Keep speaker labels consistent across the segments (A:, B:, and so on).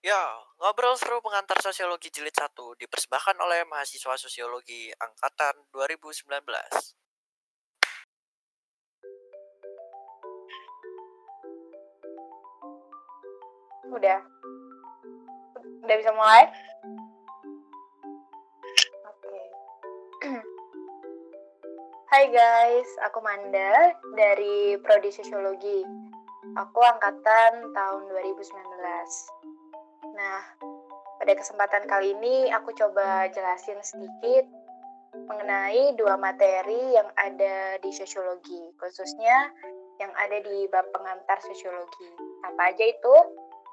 A: Ya, ngobrol seru pengantar sosiologi jilid 1 dipersembahkan oleh mahasiswa sosiologi angkatan 2019.
B: Udah, udah bisa mulai? Oke. Hai guys, aku Manda dari Prodi Sosiologi. Aku angkatan tahun 2019. Nah, pada kesempatan kali ini aku coba jelasin sedikit mengenai dua materi yang ada di sosiologi, khususnya yang ada di bab pengantar sosiologi. Apa aja itu?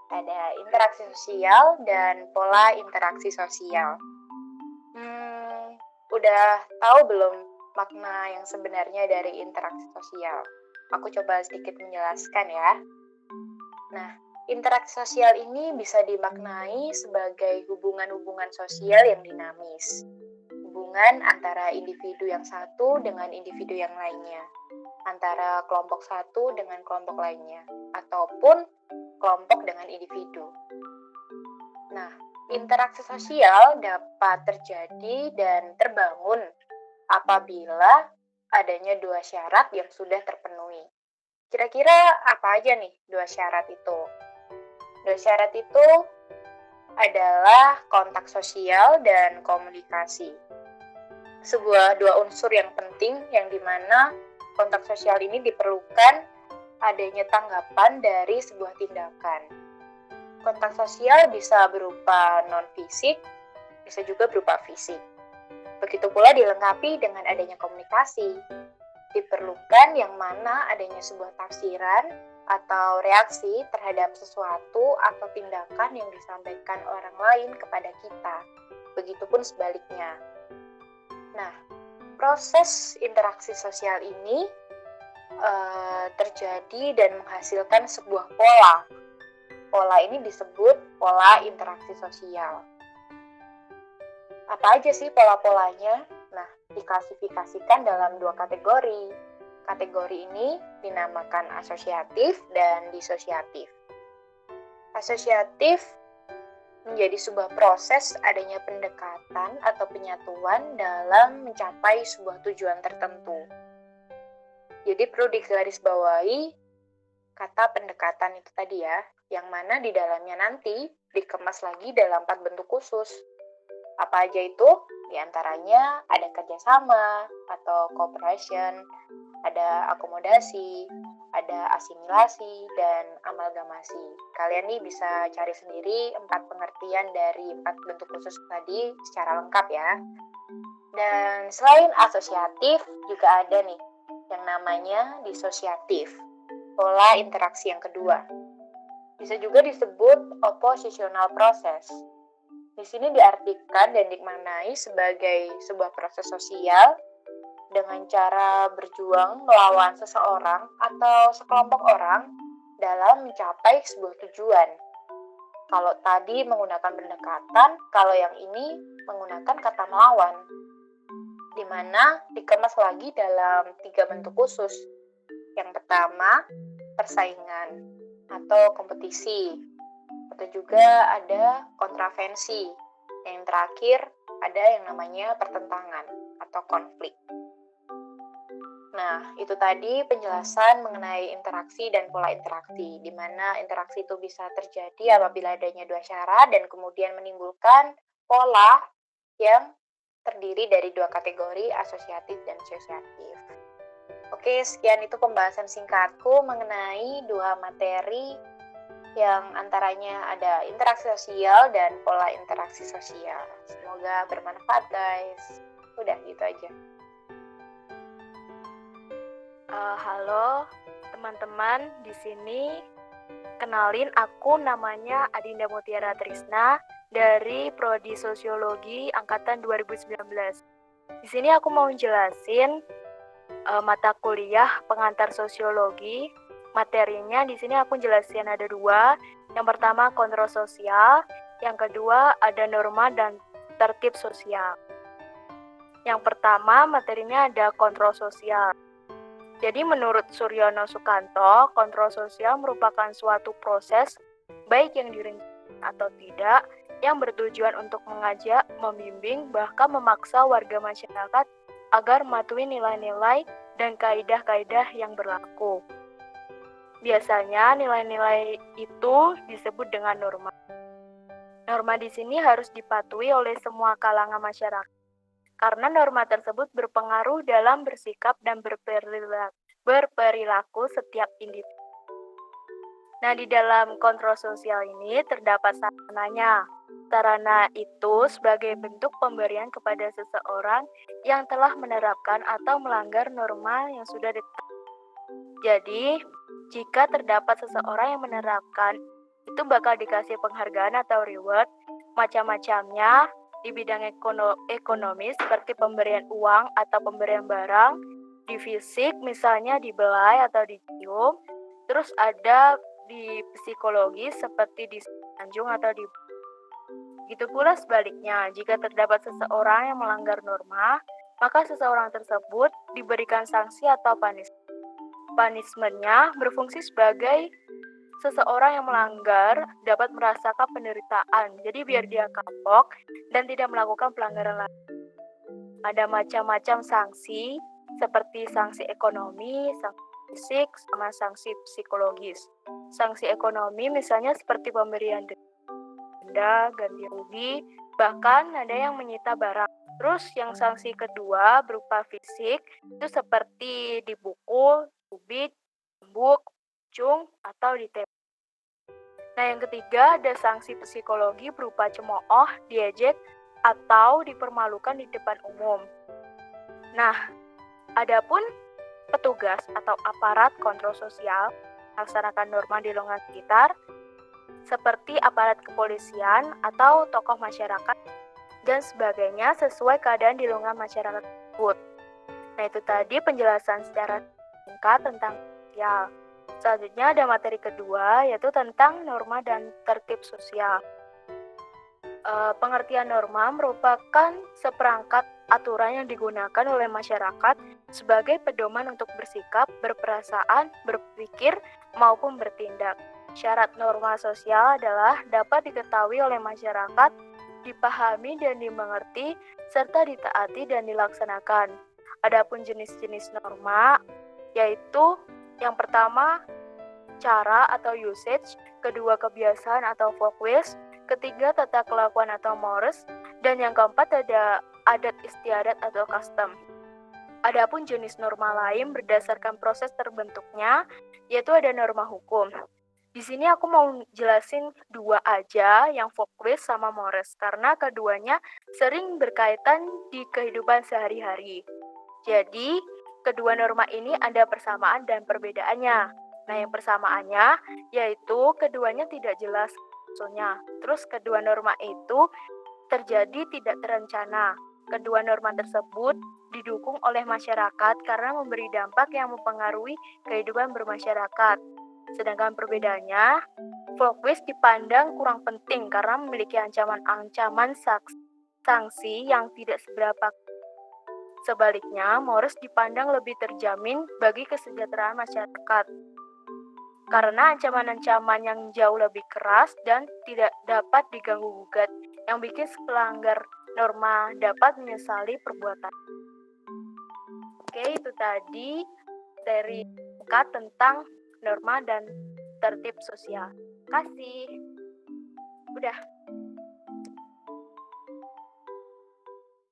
B: Ada interaksi sosial dan pola interaksi sosial. Udah tahu belum makna yang sebenarnya dari interaksi sosial? Aku coba sedikit menjelaskan ya. Nah, interaksi sosial ini bisa dimaknai sebagai hubungan-hubungan sosial yang dinamis. Hubungan antara individu yang satu dengan individu yang lainnya. Antara kelompok satu dengan kelompok lainnya. Ataupun kelompok dengan individu. Nah, interaksi sosial dapat terjadi dan terbangun apabila adanya dua syarat yang sudah terpenuhi. Kira-kira apa aja nih dua syarat itu? Dua syarat itu adalah kontak sosial dan komunikasi. Sebuah dua unsur yang penting yang dimana kontak sosial ini diperlukan adanya tanggapan dari sebuah tindakan. Kontak sosial bisa berupa non-fisik, bisa juga berupa fisik. Begitu pula dilengkapi dengan adanya komunikasi. Diperlukan yang mana adanya sebuah tafsiran atau reaksi terhadap sesuatu atau tindakan yang disampaikan orang lain kepada kita. Begitupun sebaliknya. Nah, proses interaksi sosial ini terjadi dan menghasilkan sebuah pola. Pola ini disebut pola interaksi sosial. Apa aja sih pola-polanya? Nah, diklasifikasikan dalam dua kategori. Kategori ini dinamakan asosiatif dan disosiatif. Asosiatif menjadi sebuah proses adanya pendekatan atau penyatuan dalam mencapai sebuah tujuan tertentu. Jadi perlu digarisbawahi kata pendekatan itu tadi ya, yang mana di dalamnya nanti dikemas lagi dalam 4 bentuk khusus. Apa aja itu? Di antaranya ada kerjasama atau cooperation, ada akomodasi, ada asimilasi, dan amalgamasi. Kalian nih bisa cari sendiri 4 pengertian dari 4 bentuk khusus tadi secara lengkap ya. Dan selain asosiatif, juga ada nih yang namanya disosiatif, pola interaksi yang kedua. Bisa juga disebut oppositional process. Di sini diartikan dan dimaknai sebagai sebuah proses sosial dengan cara berjuang melawan seseorang atau sekelompok orang dalam mencapai sebuah tujuan. Kalau tadi menggunakan pendekatan, kalau yang ini menggunakan kata melawan, di mana dikemas lagi dalam 3 bentuk khusus. Yang pertama, persaingan atau kompetisi. Atau juga ada kontravensi. Yang terakhir, ada yang namanya pertentangan atau konflik. Nah, itu tadi penjelasan mengenai interaksi dan pola interaksi, di mana interaksi itu bisa terjadi apabila adanya dua syarat dan kemudian menimbulkan pola yang terdiri dari dua kategori, asosiatif dan disosiatif. Oke, sekian itu pembahasan singkatku mengenai dua materi yang antaranya ada interaksi sosial dan pola interaksi sosial. Semoga bermanfaat, guys. Udah gitu aja.
C: Halo teman-teman, di sini kenalin aku namanya Adinda Mutiara Trisna dari Prodi Sosiologi angkatan 2019. Di sini aku mau jelasin mata kuliah pengantar sosiologi. Materinya di sini aku jelasin ada 2. Yang pertama kontrol sosial, yang kedua ada norma dan tertib sosial. Yang pertama materinya ada kontrol sosial. Jadi menurut Suryono Sukanto, kontrol sosial merupakan suatu proses baik yang atau tidak yang bertujuan untuk mengajak, membimbing, bahkan memaksa warga masyarakat agar mematuhi nilai-nilai dan kaidah-kaidah yang berlaku. Biasanya nilai-nilai itu disebut dengan norma. Norma di sini harus dipatuhi oleh semua kalangan masyarakat, karena norma tersebut berpengaruh dalam bersikap dan berperilaku setiap individu. Nah, di dalam kontrol sosial ini terdapat sarananya. Sarana itu sebagai bentuk pemberian kepada seseorang yang telah menerapkan atau melanggar norma yang sudah ditetapkan. Jadi, jika terdapat seseorang yang menerapkan, itu bakal dikasih penghargaan atau reward, macam-macamnya di bidang ekonomi seperti pemberian uang atau pemberian barang, di fisik misalnya dibelai atau dicium, terus ada di psikologi seperti disanjung atau di. Begitu pula sebaliknya, jika terdapat seseorang yang melanggar norma, maka seseorang tersebut diberikan sanksi atau punishment-nya berfungsi sebagai seseorang yang melanggar dapat merasakan penderitaan. Jadi biar dia kapok dan tidak melakukan pelanggaran lain. Ada macam-macam sanksi seperti sanksi ekonomi, sanksi fisik, sama sanksi psikologis. Sanksi ekonomi misalnya seperti pemberian denda, ganti rugi, bahkan ada yang menyita barang. Terus yang sanksi kedua berupa fisik itu seperti dipukul, cubit, cambuk, cung, atau ditembak. Nah, yang ketiga ada sanksi psikologi berupa cemooh, diejek, atau dipermalukan di depan umum. Nah, adapun petugas atau aparat kontrol sosial melaksanakan norma di lingkungan sekitar seperti aparat kepolisian atau tokoh masyarakat dan sebagainya sesuai keadaan di lingkungan masyarakat tersebut. Nah, itu tadi penjelasan secara singkat tentang sosial. Selanjutnya ada materi kedua, yaitu tentang norma dan tertib sosial. Pengertian norma merupakan seperangkat aturan yang digunakan oleh masyarakat sebagai pedoman untuk bersikap, berperasaan, berpikir, maupun bertindak. Syarat norma sosial adalah dapat diketahui oleh masyarakat, dipahami dan dimengerti, serta ditaati dan dilaksanakan. Adapun jenis-jenis norma, yaitu yang pertama, cara atau usage, kedua kebiasaan atau folkways, ketiga tata kelakuan atau mores, dan yang keempat ada adat istiadat atau custom. Adapun jenis norma lain berdasarkan proses terbentuknya, yaitu ada norma hukum. Di sini aku mau jelasin dua aja, yang folkways sama mores, karena keduanya sering berkaitan di kehidupan sehari-hari. Jadi, kedua norma ini ada persamaan dan perbedaannya. Nah, yang persamaannya yaitu keduanya tidak jelas maksudnya. Terus kedua norma itu terjadi tidak terencana. Kedua norma tersebut didukung oleh masyarakat karena memberi dampak yang mempengaruhi kehidupan bermasyarakat. Sedangkan perbedaannya, folkways dipandang kurang penting karena memiliki ancaman-ancaman sanksi yang tidak seberapa. Sebaliknya, mores dipandang lebih terjamin bagi kesejahteraan masyarakat karena ancaman-ancaman yang jauh lebih keras dan tidak dapat diganggu-gugat, yang bikin pelanggar norma dapat menyesali perbuatan. Oke, itu tadi dari singkat tentang norma dan tertib sosial. Terima kasih. Udah.